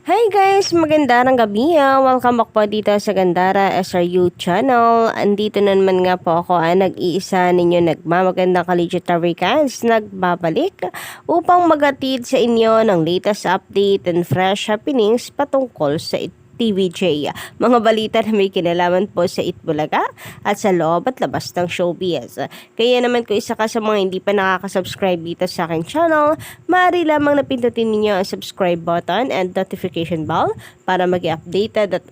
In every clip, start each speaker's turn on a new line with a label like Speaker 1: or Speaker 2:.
Speaker 1: Hi guys! Magandang gabi Welcome back po dito sa Gandara SRU channel. Andito na naman nga po ako nag-iisa ninyo nagmamagandang Kaligitary guys. Nagbabalik upang magatid sa inyo ng latest update and fresh happenings patungkol sa TVJ. Mga balita na may kinalaman po sa Itbulaga at sa loob at labas ng showbiz. Kaya naman kung isa ka sa mga hindi pa nakaka-subscribe dito sa aking channel, maaari lamang na pindutin ninyo ang subscribe button and notification bell para mag-updated at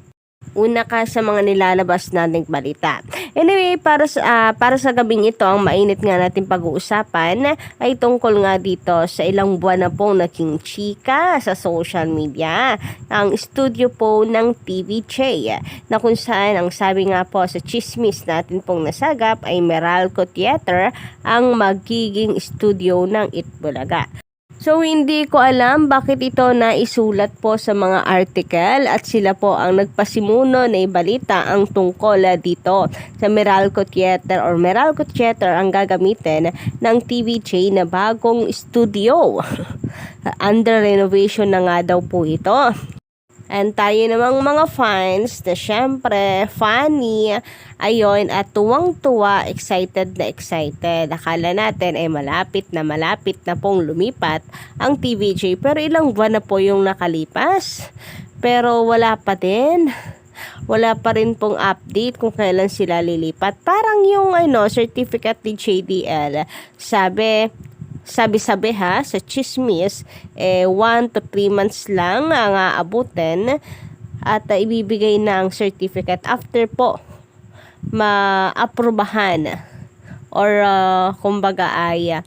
Speaker 1: una ka sa mga nilalabas nating balita. Anyway, para sa gabing ito, ang mainit nga natin pag-uusapan ay tungkol nga dito sa ilang buwan na pong naging chika sa social media. Ang studio po ng TVJ na kung saan ang sabi nga po sa chismis natin pong nasagap ay Meralco Theater ang magiging studio ng Itbulaga. So hindi ko alam bakit ito naisulat po sa mga article at sila po ang nagpasimuno na ibalita ang tungkol dito sa Meralco Theater or Meralco Theater ang gagamitin ng TVJ na bagong studio. Under renovation na nga daw po ito. And tayo namang mga fans na syempre funny, ayon at tuwang-tuwa, excited na excited. Akala natin ay malapit na pong lumipat ang TVJ pero ilang buwan na po yung nakalipas. Pero wala pa din. Wala pa rin pong update kung kailan sila lilipat. Parang yung certificate ni JDL, sabi ha, sa chismis, 1 to 3 months lang ang aabutin at ibibigay na ang certificate after po maaprubahan or kumbaga ay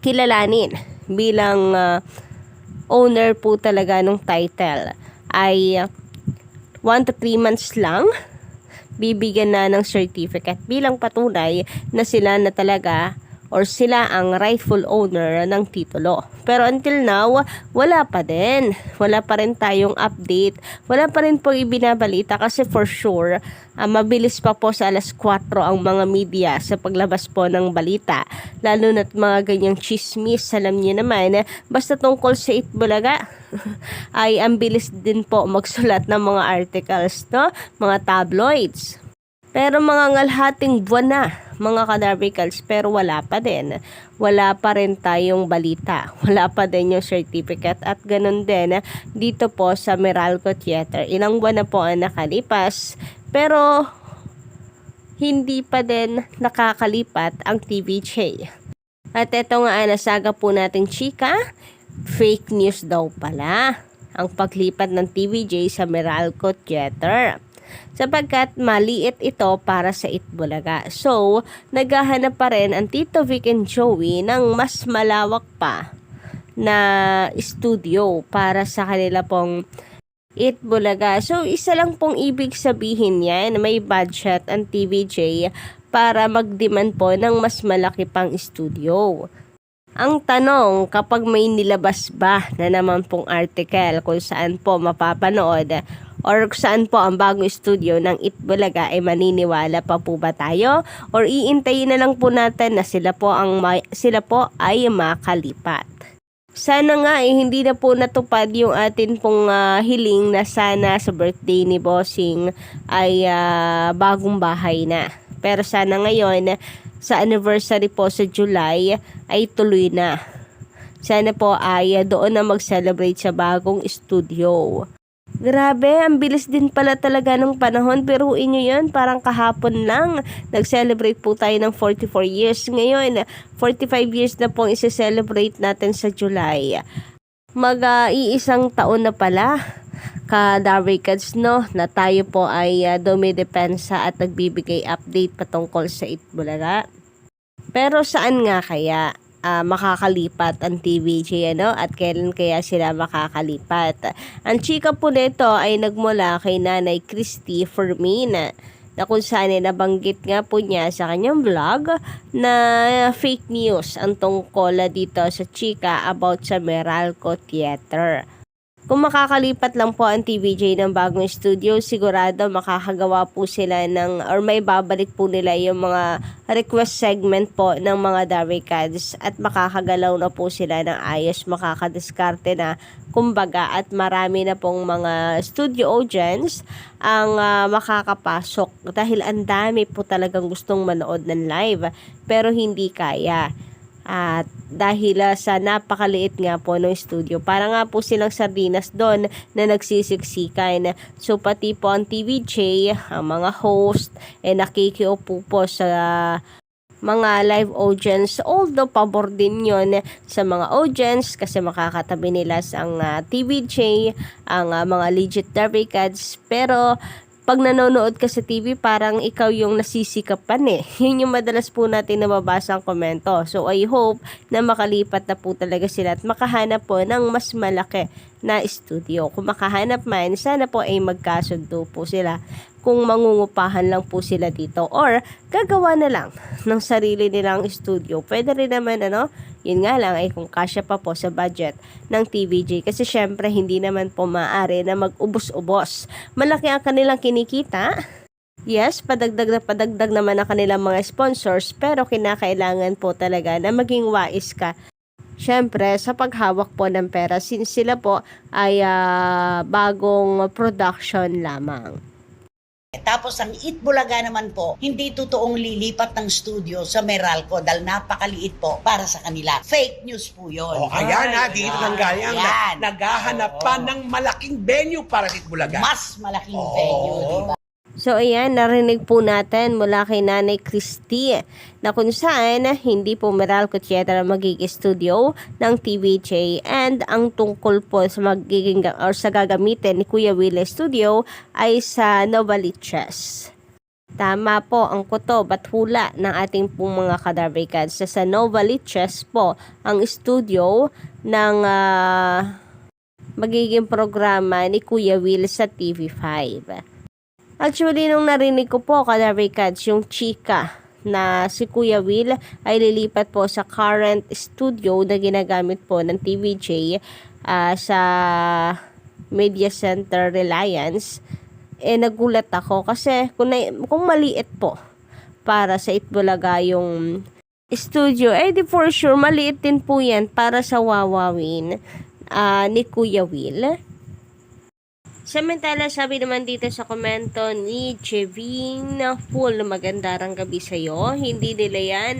Speaker 1: kilalanin bilang owner po talaga ng title ay 1 to 3 months lang bibigyan na ng certificate bilang patunay na sila na talaga or sila ang rightful owner ng titulo. Pero until now, wala pa din. Wala pa rin tayong update. Wala pa rin po ibinabalita kasi for sure, mabilis pa po sa alas 4 ang mga media sa paglabas po ng balita. Lalo na't mga ganyang chismis, alam niyo naman, basta tungkol sa Itbulaga, ay ang bilis din po magsulat ng mga articles, no? Mga tabloids. Pero mga ngalhating buwan na, mga kadarvicals, pero wala pa din. Wala pa rin tayong balita. Wala pa din yung certificate at ganun din dito po sa Meralco Theater. Ilang buwan na po ang nakalipas, pero hindi pa din nakakalipat ang TVJ. At ito nga nasaga po nating chika, fake news daw pala ang paglipat ng TVJ sa Meralco Theater, sapagkat maliit ito para sa Itbulaga. So, naghahanap pa rin ang Tito Vic and Joey ng mas malawak pa na studio para sa kanila pong Itbulaga. So, isa lang pong ibig sabihin yan, may budget ang TVJ para mag-demand po ng mas malaki pang studio. Ang tanong, kapag may nilabas ba na naman pong article kung saan po mapapanood or saan po ang bagong studio ng Itbulaga, ay maniniwala pa po ba tayo? Or iintayin na lang po natin na sila po ay makalipat? Sana nga hindi na po natupad yung atin pong hiling na sana sa birthday ni Bossing ay bagong bahay na. Pero sana ngayon, sa anniversary po sa July ay tuloy na. Sana po ay doon na mag-celebrate sa bagong studio. Grabe, ang bilis din pala talaga ng panahon. Pero inyo yun, parang kahapon lang. Nag-celebrate po tayo ng 44 years. Ngayon, 45 years na pong isi-celebrate natin sa July. Mag-iisang taon na pala ka-Darvicals, no, na tayo po ay dumidepensa at nagbibigay update patungkol sa Itbulaga. Pero saan nga kaya makakalipat ang TVJ, at kailan kaya sila makakalipat? Ang chika po nito ay nagmula kay Nanay Christy Fermin, na kung saan nabanggit nga po niya sa kanyang vlog na fake news ang tungkol dito sa chika about sa Meralco Theater. Kung makakalipat lang po ang TVJ ng bagong studio, sigurado makakagawa po sila ng or may babalik po nila yung mga request segment po ng mga Darikads at makakagalaw na po sila ng ayos, makakadiskarte na kumbaga at marami na pong mga studio audience ang makakapasok dahil ang dami po talagang gustong manood ng live pero hindi kaya. At dahil sa napakaliit nga po ng studio, para nga po silang sardinas doon na nagsisiksikan. So pati po ang TVJ, ang mga host, nakikiupo po sa mga live audience. Although pabor din yon sa mga audience kasi makakatabi nila sa TVJ, ang mga legit Darikads. Pero pag nanonood ka sa TV, parang ikaw yung nasisikapan eh. Yun yung madalas po natin nababasa ang komento. So, I hope na makalipat na po talaga sila at makahanap po ng mas malaki na studio. Kung makahanap man, sana po ay magkasundo po sila kung mangungupahan lang po sila dito or gagawa na lang ng sarili nilang studio. Pwede rin naman yun nga lang ay kung kasya pa po sa budget ng TVJ kasi syempre hindi naman po maaari na mag-ubos-ubos. Malaki ang kanilang kinikita. Yes, padagdag naman ang kanilang mga sponsors pero kinakailangan po talaga na maging wais ka. Syempre, sa paghawak po ng pera since sila po ay bagong production lamang.
Speaker 2: Tapos ang Itbulaga naman po, hindi totoong lilipat ng studio sa Meralco dahil napakaliit po para sa kanila. Fake news po yun.
Speaker 3: Ayan dito ng gayang naghahanap pa ng malaking venue para sa Itbulaga.
Speaker 2: Mas malaking venue, diba?
Speaker 1: So ayan, narinig po natin mula kay Nanay Christy na kung saan hindi po Meralco Theater magiging studio ng TVJ and ang tungkol po sa magiging or sa gagamitin ni Kuya Will Studio ay sa Novaliches. Tama po ang kutob at hula ng ating pong mga Kadarikads sa Novaliches po ang studio ng magiging programa ni Kuya Will sa TV5. Actually, nung narinig ko po, Kadarikads, yung chika na si Kuya Will ay lilipat po sa current studio na ginagamit po ng TVJ sa Media Center Reliance, nagulat ako kasi kung maliit po para sa Itbulaga yung studio, di for sure maliit din po yan para sa wawawin ni Kuya Will. Samantala, sabi naman dito sa komento ni Jevin Full, magandang gabi sa'yo. Hindi nila yan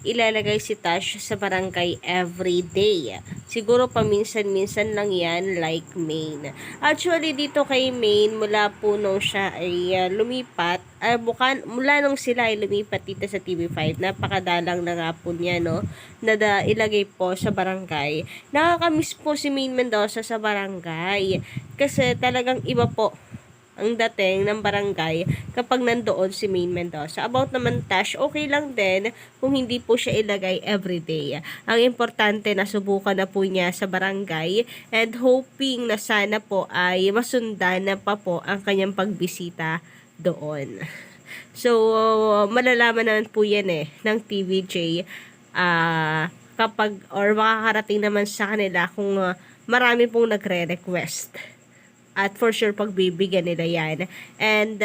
Speaker 1: ilalagay si Tash sa barangay everyday. Siguro paminsan-minsan lang yan like Maine. Actually, dito kay Maine, mula po nung siya ay lumipat, mula nung sila ay lumipat dito sa TV5, napakadalang na nga po niya, na ilagay po sa barangay. Nakakamiss po si Maine Mendoza sa barangay. Kasi talagang iba po ang dating ng barangay kapag nandoon si Maine Mendoza. About naman Tash, okay lang din kung hindi po siya ilagay everyday. Ang importante na subukan na po niya sa barangay and hoping na sana po ay masundan na pa po ang kanyang pagbisita doon. So, malalaman naman po yan ng TVJ kapag or makakarating naman sa kanila kung marami pong nagre-request. At for sure, pagbibigyan nila yan. And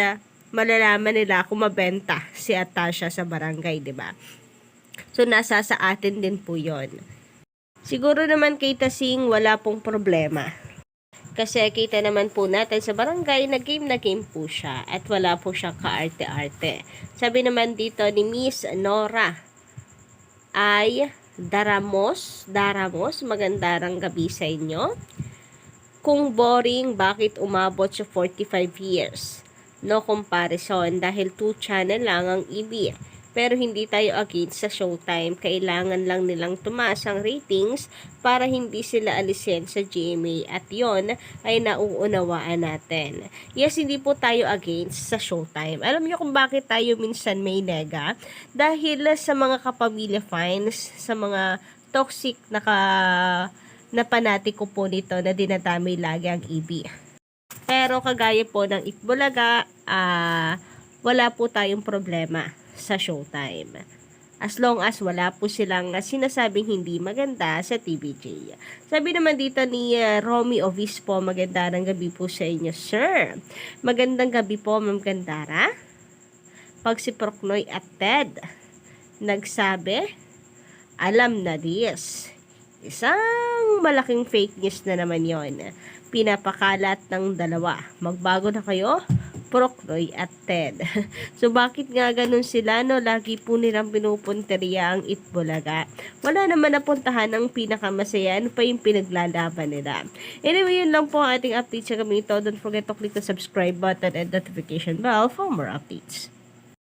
Speaker 1: malalaman nila kung mabenta si Atasha sa barangay, di ba? So, nasa sa atin din po yon. Siguro naman kay Tasing, wala pong problema. Kasi kita naman po natin sa barangay na game po siya. At wala po siyang kaarte-arte. Sabi naman dito ni Miss Nora ay Daramos, magandang gabi sa inyo. Kung boring, bakit umabot sa 45 years? No comparison dahil 2 channel lang ang EB. Pero hindi tayo against sa Showtime. Kailangan lang nilang tumaas ang ratings para hindi sila alisin sa GMA at yon ay nauunawaan natin. Yes, hindi po tayo against sa Showtime. Alam niyo kung bakit tayo minsan may nega? Dahil sa mga kapamilya fines, sa mga toxic na panatiko po nito na dinadamay lagi ang EB. Pero kagaya po ng Itbulaga, wala po tayong problema sa Showtime. As long as wala po silang sinasabing hindi maganda sa TVJ. Sabi naman dito ni Romy Obispo, magandang gabi po sa inyo, sir. Magandang gabi po, Ma'am Gandara. Pag si Procnoy at Ted nagsabi, alam na this. Isang malaking fake news na naman yon. Pinapakalat ng dalawa. Magbago na kayo, Procnoy at Ted. So, bakit nga ganun sila, no? Lagi po nilang pinupunteriya ang Itbulaga. Wala naman napuntahan ang pinakamasaya. Ano pa yung pinaglalaban nila? Anyway, yun lang po ang ating update sa kami ito. Don't forget to click the subscribe button and notification bell for more updates.